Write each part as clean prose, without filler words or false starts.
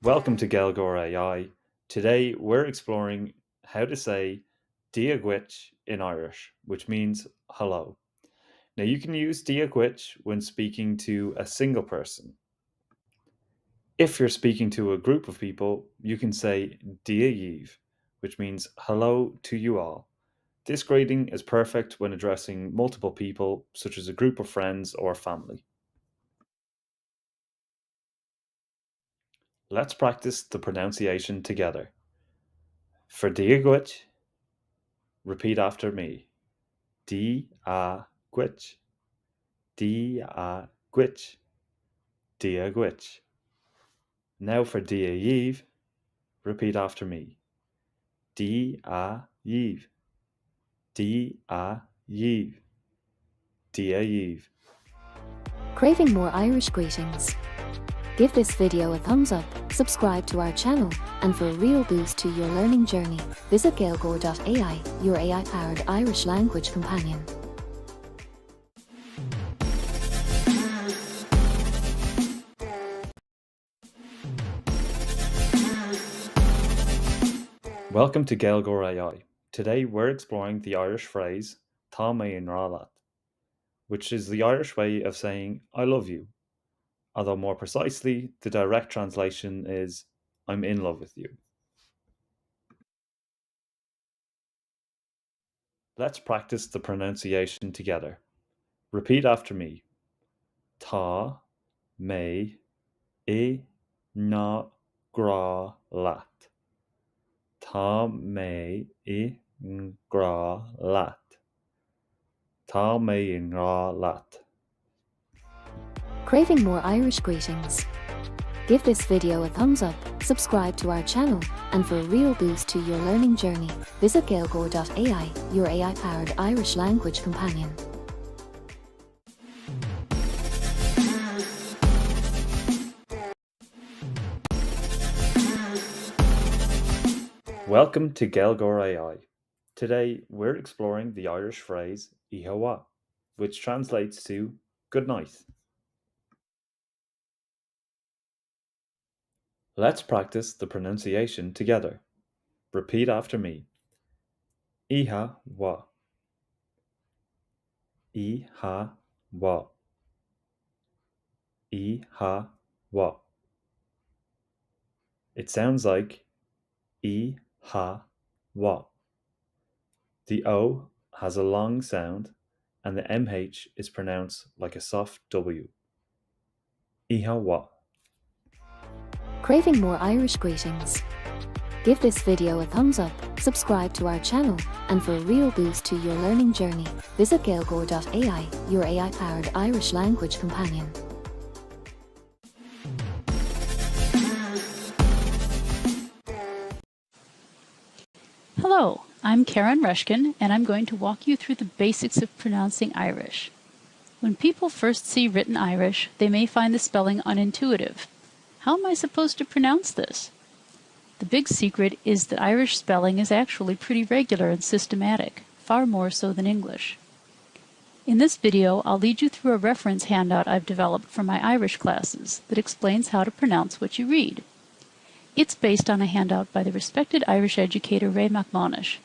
Welcome to Gaeilgeoir AI. Today we're exploring how to say Gaeilgeoir in Irish, which means hello. Now you can use Gaeilgeoir when speaking to a single person. If you're speaking to a group of people, you can say Gaeilgeoir, which means hello to you all. This greeting is perfect when addressing multiple people, such as a group of friends or family. Let's practice the pronunciation together. For Gaeilgeoir, repeat after me. Dia-gwich, dia-gwich, dia-gwich. Now for dia-yeeve, repeat after me. Dia-yeeve, dia-yeeve, dia-yeeve. Craving more Irish greetings? Give this video a thumbs up, subscribe to our channel, and for a real boost to your learning journey, visit Gaeilgeoir AI, your AI-powered Irish language companion. Welcome to Gaeilgeoir AI. Today we're exploring the Irish phrase Tá mé an rálat, which is the Irish way of saying I love you. Although more precisely, the direct translation is I'm in love with you. Let's practice the pronunciation together. Repeat after me. Tá mé na gra lat. Tá mé gra lat. Tá mé gra lat. Craving more Irish greetings? Give this video a thumbs up, subscribe to our channel, and for a real boost to your learning journey, visit Gaeilgeoir AI, your AI-powered Irish language companion. Welcome to Gaeilgeoir AI. Today we're exploring the Irish phrase ihawa, which translates to good night. Let's practice the pronunciation together. Repeat after me. Ihawa. Ihawa. Ihawa. It sounds like ihawa. The O has a long sound and the MH is pronounced like a soft W. Ihawa. Craving more Irish greetings? Give this video a thumbs up, subscribe to our channel, and for a real boost to your learning journey, visit Gaeilgeoir AI, your AI-powered Irish language companion. Hello, I'm Karen Rushkin, and I'm going to walk you through the basics of pronouncing Irish. When people first see written Irish, they may find the spelling unintuitive. How am I supposed to pronounce this? The big secret is that Irish spelling is actually pretty regular and systematic, far more so than English. In this video, I'll lead you through a reference handout I've developed for my Irish classes that explains how to pronounce what you read. It's based on a handout by the respected Irish educator Ray MacMonish.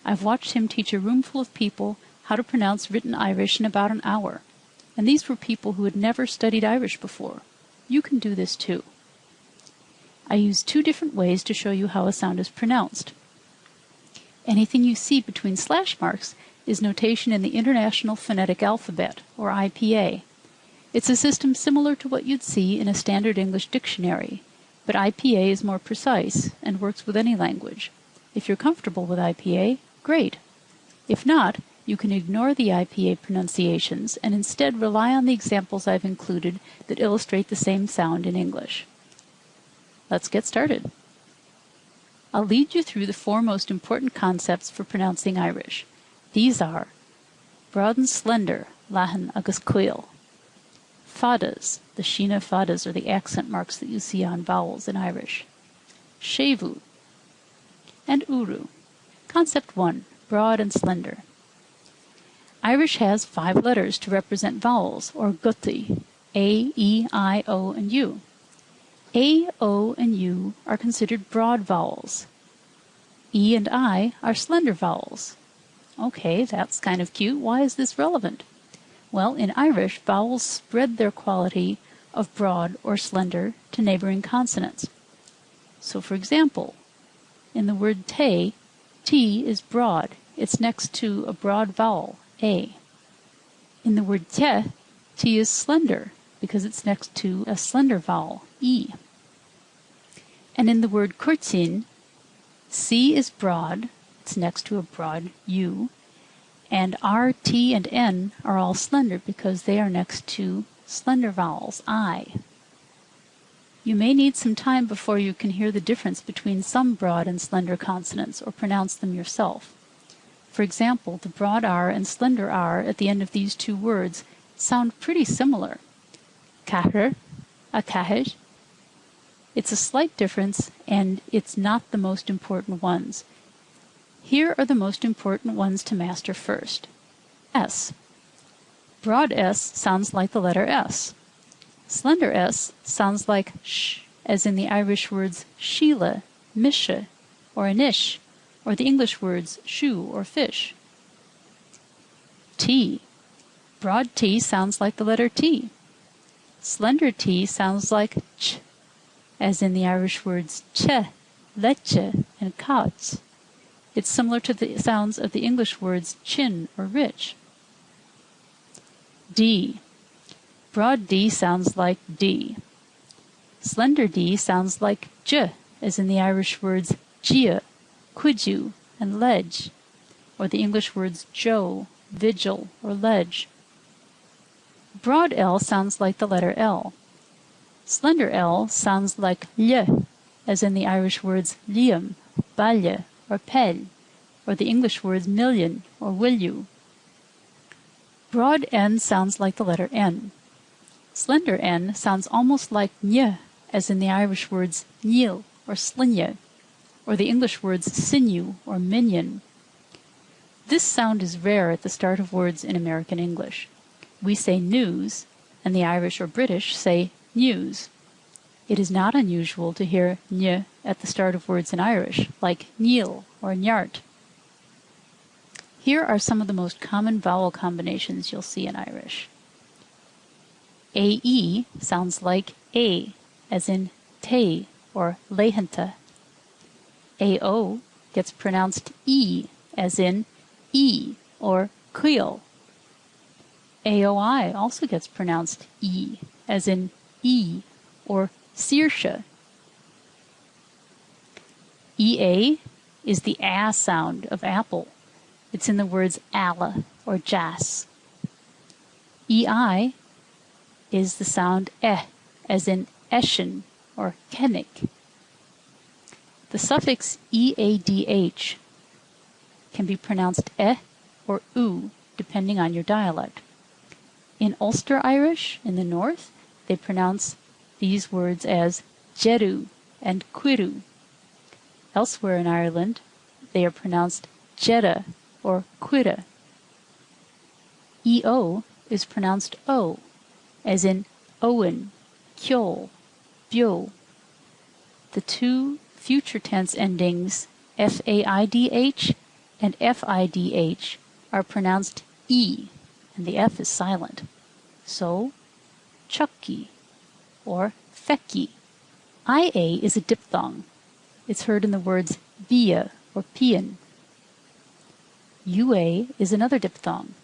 I've watched him teach a roomful of people how to pronounce written Irish in about an hour. And these were people who had never studied Irish before. You can do this too. I use two different ways to show you how a sound is pronounced. Anything you see between slash marks is notation in the International Phonetic Alphabet, or IPA. It's a system similar to what you'd see in a standard English dictionary, but IPA is more precise and works with any language. If you're comfortable with IPA, great. If not, you can ignore the IPA pronunciations and instead rely on the examples I've included that illustrate the same sound in English. Let's get started. I'll lead you through the four most important concepts for pronouncing Irish. These are broad and slender, Lahan agus cuil. Fadas, the sheena fadas are the accent marks that you see on vowels in Irish. Shevu and uru. Concept 1, broad and slender. Irish has 5 letters to represent vowels, or guti, A, E, I, O, and U. A, O, and U are considered broad vowels. E and I are slender vowels. Okay, that's kind of cute. Why is this relevant? Well, in Irish, vowels spread their quality of broad or slender to neighboring consonants. So, for example, in the word te, T is broad. It's next to a broad vowel, A. In the word te, T is slender because it's next to a slender vowel, E. And in the word kurtin, C is broad. It's next to a broad U. And R, T, and N are all slender because they are next to slender vowels, I. You may need some time before you can hear the difference between some broad and slender consonants or pronounce them yourself. For example, the broad R and slender R at the end of these two words sound pretty similar. Cahir, a cahir. It's a slight difference, and it's not the most important ones. Here are the most important ones to master first. S. Broad S sounds like the letter S. Slender S sounds like sh, as in the Irish words Sheila, Misha, or Anish, or the English words shoe or fish. T. Broad T sounds like the letter T. Slender T sounds like ch, as in the Irish words che, leche, and couch. It's similar to the sounds of the English words chin or rich. D. Broad D sounds like D. Slender D sounds like j, as in the Irish words gia, quidju, and ledge, or the English words joe, vigil, or ledge. Broad L sounds like the letter L. Slender L sounds like ly, as in the Irish words liam, balje, or pel, or the English words million or will you. Broad N sounds like the letter N. Slender N sounds almost like ny, as in the Irish words níl or slinje, or the English words sinew or minion. This sound is rare at the start of words in American English. We say news, and the Irish or British say news. It is not unusual to hear ny at the start of words in Irish, like níl or nyart. Here are some of the most common vowel combinations you'll see in Irish. AE sounds like A, as in te or leihanta. AO gets pronounced E, as in E or cuil. AOI also gets pronounced E, as in E or Saoirse. EA is the A sound of apple. It's in the words alla or jas. EI is the sound as in eshin or kennick. The suffix eadh can be pronounced or u, depending on your dialect. In Ulster Irish, in the north, they pronounce these words as jeru and quiru. Elsewhere in Ireland, they are pronounced jeda or quida. EO is pronounced O, as in Owen, Kjol, Bio. The two future tense endings FAIDH and FIDH are pronounced E, and the F is silent. So, chucky or fecky. IA is a diphthong. It's heard in the words via or pian. UA is another diphthong.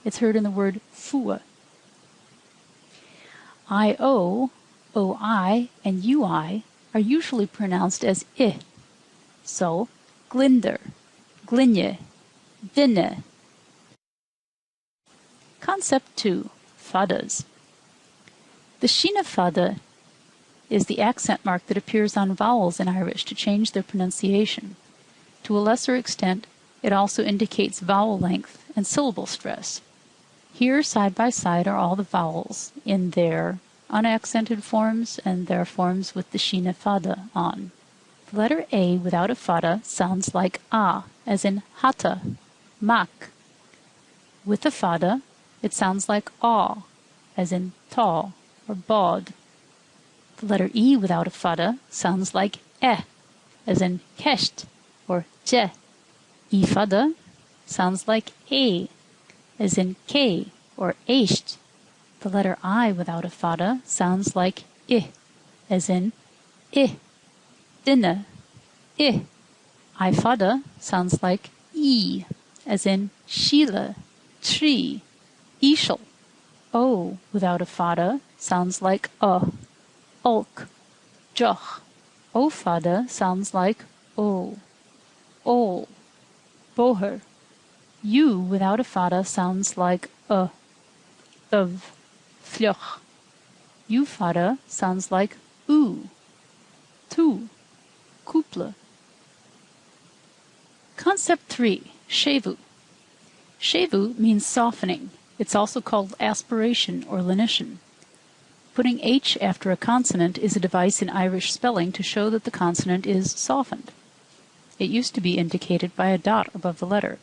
It's heard in the word fua. IO, OI, and UI are usually pronounced as I. So, glinder, glinje, vinne. Concept 2. Fadas. The Sheena fada is the accent mark that appears on vowels in Irish to change their pronunciation. To a lesser extent, it also indicates vowel length and syllable stress. Here, side by side, are all the vowels in their unaccented forms and their forms with the Sheena fada on. The letter A without a fada sounds like A, as in hata, mak. With a fada, it sounds like aw, as in taw or bod. The letter E without a fada sounds like as in kesht or je. E fada sounds like as in ke or esht. The letter I without a fada sounds like as in dinner, I fada sounds like e, as in Sheila, tree, ishel. O without a fada sounds like ulk, joch. O fada sounds like o, ol, boher. U without a fada sounds like thov, fljoch. U fada sounds like u, tu, couple. Concept 3, shevu. Shevu means softening. It's also called aspiration or lenition. Putting H after a consonant is a device in Irish spelling to show that the consonant is softened. It used to be indicated by a dot above the letter.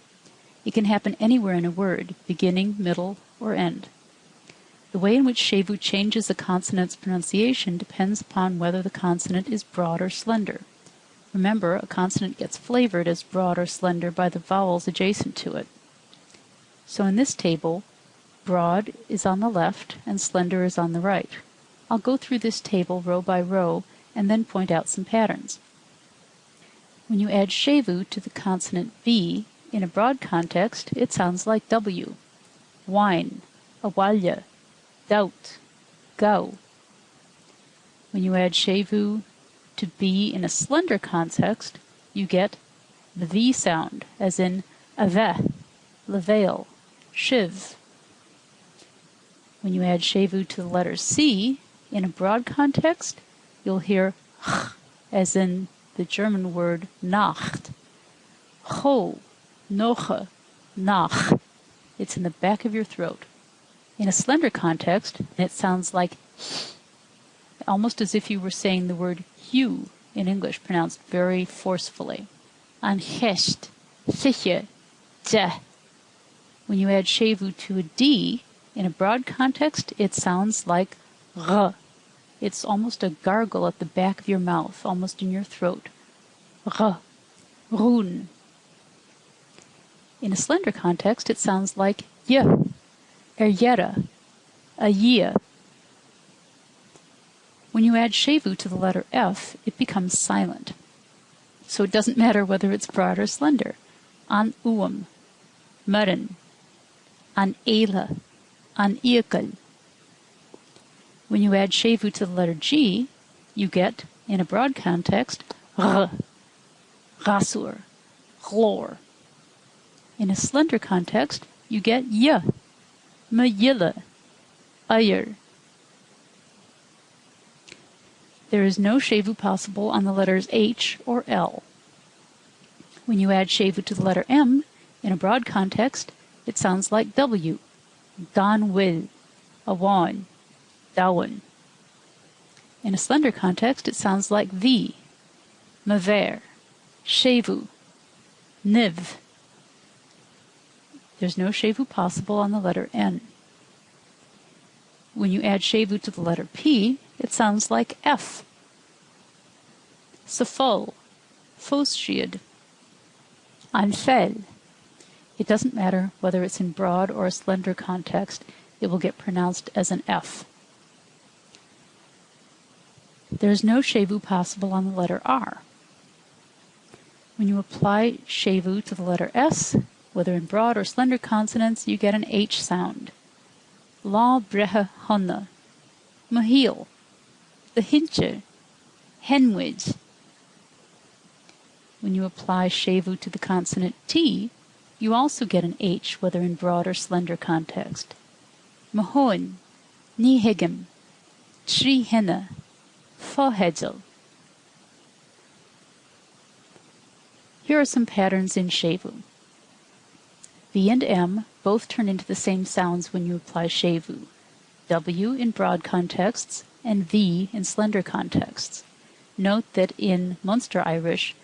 It can happen anywhere in a word, beginning, middle, or end. The way in which shevu changes a consonant's pronunciation depends upon whether the consonant is broad or slender. Remember, a consonant gets flavored as broad or slender by the vowels adjacent to it. So in this table, broad is on the left and slender is on the right. I'll go through this table row by row and then point out some patterns. When you add shevu to the consonant V, in a broad context, it sounds like W. Wine, awalya, doubt, gau. When you add shevu to B in a slender context, you get the V sound, as in aveh, levail, shiv. When you add shevu to the letter C in a broad context, you'll hear ch, as in the German word Nacht. Cho, noche, nach. It's in the back of your throat. In a slender context, it sounds like almost as if you were saying the word hue in English, pronounced very forcefully. Anhecht, siche, je. When you add shevu to a D, in a broad context, it sounds like r. It's almost a gargle at the back of your mouth, almost in your throat. R, run. In a slender context, it sounds like y, eryera, a year. When you add shevu to the letter F, it becomes silent. So it doesn't matter whether it's broad or slender. An uam, murren, an eila, an eakal. When you add shevu to the letter G, you get, in a broad context, r, rasur, chlor. In a slender context, you get y, mayilla, ayer. There is no shevu possible on the letters H or L. When you add shevu to the letter M, in a broad context, it sounds like W, gan will, awan, dawan. In a slender context, it sounds like V, maver, shevu, niv. There's no shevu possible on the letter N. When you add shevu to the letter P, it sounds like F. Safol, foschiad, anfel. It doesn't matter whether it's in broad or a slender context, it will get pronounced as an F. There is no shevu possible on the letter R. When you apply shevu to the letter S, whether in broad or slender consonants, you get an H sound. La brehe honna, mahil, the hinche, henwij. When you apply shevu to the consonant T, you also get an H, whether in broad or slender context. Mahoin, nihegem, tri henna, fohedel. Here are some patterns in shevu. V and M both turn into the same sounds when you apply shevu. W in broad contexts and V in slender contexts. Note that in Munster Irish,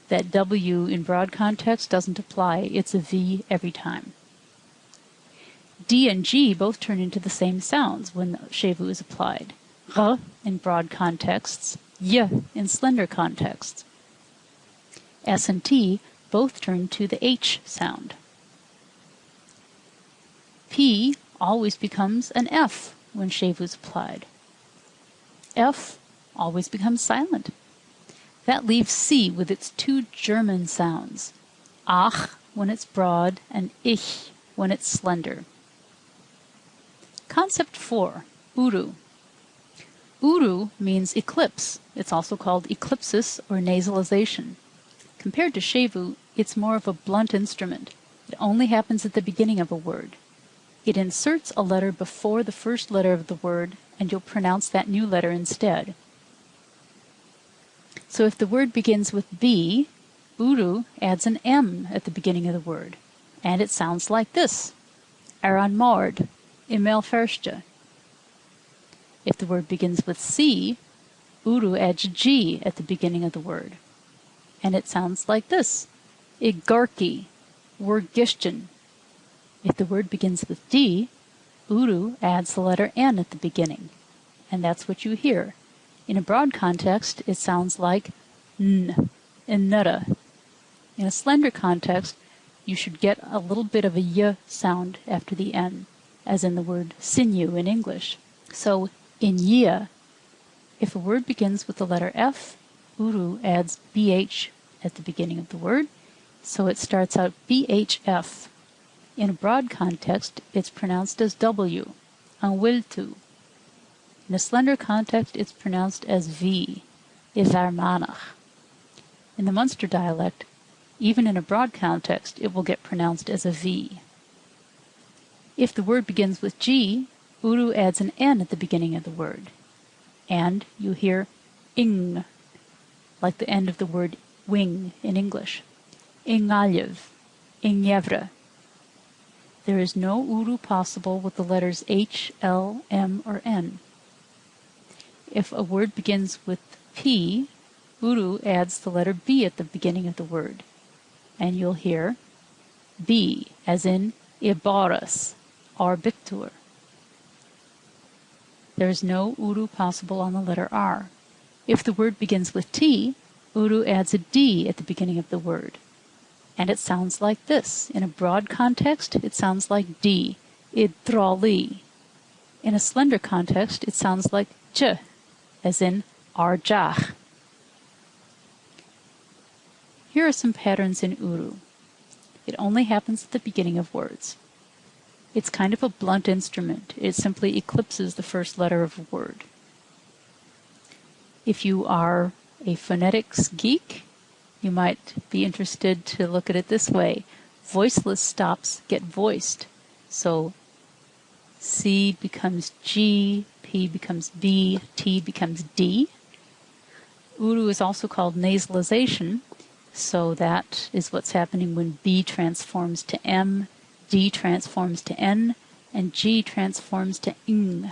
that W in broad context doesn't apply. It's a V every time. D and G both turn into the same sounds when shevu is applied. R in broad contexts, Y in slender contexts. S and T both turn to the H sound. P always becomes an F when shevu is applied. F always becomes silent. That leaves C with its two German sounds, ach when it's broad and ich when it's slender. Concept 4, uru. Uru means eclipse. It's also called eclipsis or nasalization. Compared to shevu, it's more of a blunt instrument. It only happens at the beginning of a word. It inserts a letter before the first letter of the word, and you'll pronounce that new letter instead. So if the word begins with B, uru adds an M at the beginning of the word, and it sounds like this: Aran Mord, Imel Ferste. If the word begins with C, uru adds G at the beginning of the word, and it sounds like this: Igorki, Wergishtin. If the word begins with D, uru adds the letter N at the beginning, and that's what you hear. In a broad context, it sounds like N, Innutta. In a slender context, you should get a little bit of a Y sound after the N, as in the word sinew in English. So, in Y, if a word begins with the letter F, uru adds BH at the beginning of the word, so it starts out BHF. In a broad context, it's pronounced as W, Anwiltu. In a slender context, it's pronounced as V, Ivarmanach. In the Munster dialect, even in a broad context, it will get pronounced as a V. If the word begins with G, uru adds an N at the beginning of the word, and you hear ing, like the end of the word wing in English. Ingaljev, Ingjevre. There is no uru possible with the letters H, L, M, or N. If a word begins with P, uru adds the letter B at the beginning of the word, and you'll hear B, as in Ibaras, Arbictur. There is no uru possible on the letter R. If the word begins with T, uru adds a D at the beginning of the word, and it sounds like this. In a broad context, it sounds like D, Idrali. In a slender context, it sounds like J, as in Arjach. Here are some patterns in uru. It only happens at the beginning of words. It's kind of a blunt instrument. It simply eclipses the first letter of a word. If you are a phonetics geek, you might be interested to look at it this way. Voiceless stops get voiced. So C becomes G, P becomes B, T becomes D. Uru is also called nasalization, so that is what's happening when B transforms to M, D transforms to N, and G transforms to ing.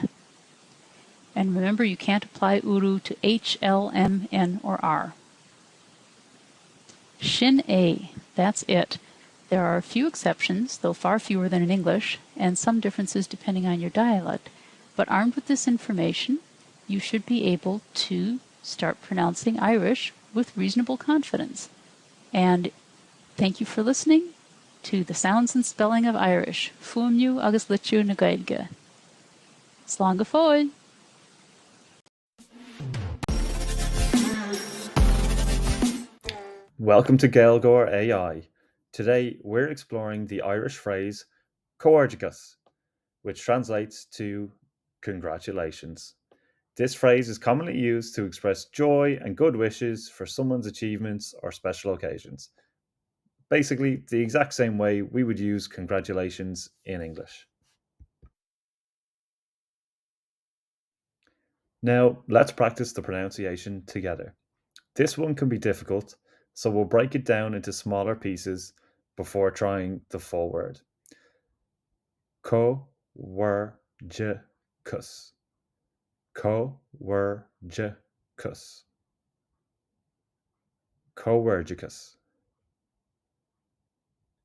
And remember, you can't apply uru to H, L, M, N, or R. Shin A, that's it. There are a few exceptions, though far fewer than in English, and some differences depending on your dialect. But armed with this information, you should be able to start pronouncing Irish with reasonable confidence. And thank you for listening to the Sounds and Spelling of Irish. Fuamniu agus litiu na Gaeilge. Slán go fóill. Welcome to Gaeilgeoir AI. Today we're exploring the Irish phrase Gaeilgeoir, which translates to congratulations. This phrase is commonly used to express joy and good wishes for someone's achievements or special occasions. Basically, the exact same way we would use congratulations in English. Now, let's practice the pronunciation together. This one can be difficult, so we'll break it down into smaller pieces before trying the full word. Gaeilgeoir. Gaeilgeoir. Gaeilgeoir.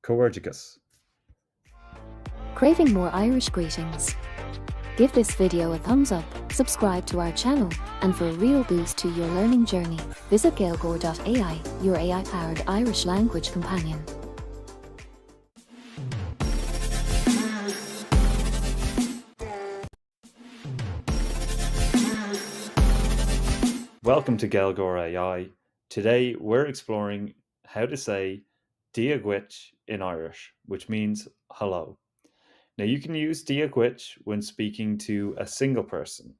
Gaeilgeoir. Craving more Irish greetings? Give this video a thumbs up, subscribe to our channel, and for a real boost to your learning journey, visit Gaeilgeoir AI, your AI-powered Irish language companion. Welcome to Gaeilgeoir AI. Today we're exploring how to say Gaeilgeoir in Irish, which means hello. Now you can use Gaeilgeoir when speaking to a single person.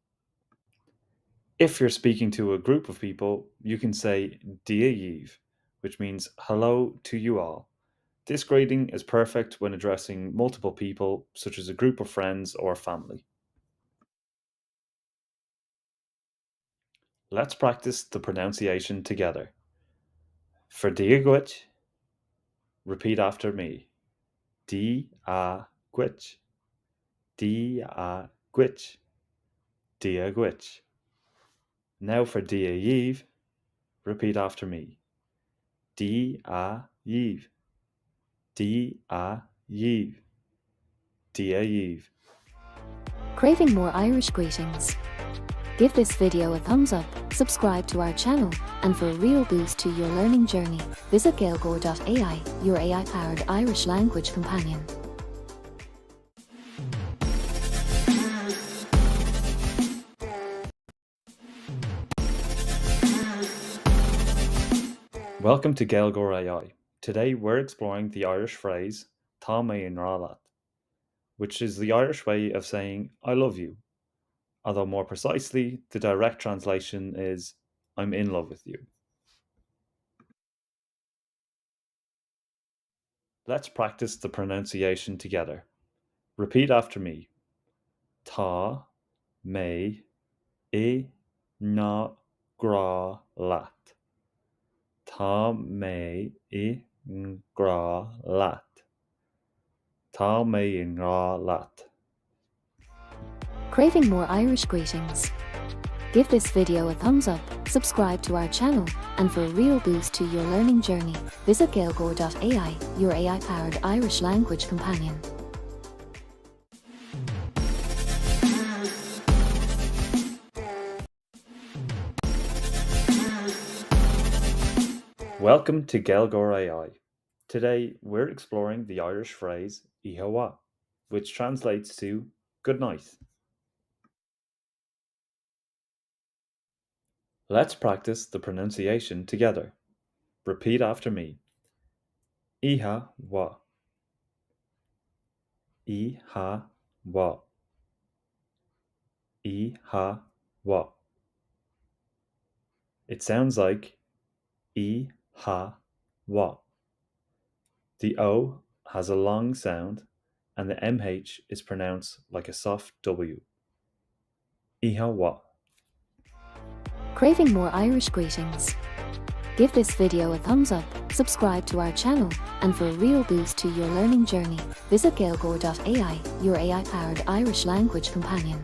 If you're speaking to a group of people, you can say Gaeilgeoir, which means hello to you all. This greeting is perfect when addressing multiple people, such as a group of friends or family. Let's practice the pronunciation together. For Gaeilgeoir, repeat after me. Gaeilgeoir, Gaeilgeoir, Gaeilgeoir. Now for Gaeilgeoir, repeat after me. Gaeilgeoir, Gaeilgeoir, Gaeilgeoir. Craving more Irish greetings? Give this video a thumbs up, subscribe to our channel, and for a real boost to your learning journey, visit Gaeilgeoir AI, your AI-powered Irish language companion. Welcome to Gaeilgeoir AI. Today we're exploring the Irish phrase Tá mé an rálat, which is the Irish way of saying I love you. Although more precisely, the direct translation is I'm in love with you. Let's practice the pronunciation together. Repeat after me. Tá mé na gra lat. Tá mé gra lat. Tá mé gra lat. Craving more Irish greetings? Give this video a thumbs up, subscribe to our channel, and for a real boost to your learning journey, visit Gaeilgeoir AI, your AI-powered Irish language companion. Welcome to Gaeilgeoir AI. Today we're exploring the Irish phrase ihawa, which translates to good night. Let's practice the pronunciation together. Repeat after me. Ihawa. Ihawa. Ihawa. It sounds like ihawa. The O has a long sound and the MH is pronounced like a soft W. Ihawa. Craving more Irish greetings? Give this video a thumbs up, subscribe to our channel, and for a real boost to your learning journey, visit Gaeilgeoir AI, your AI-powered Irish language companion.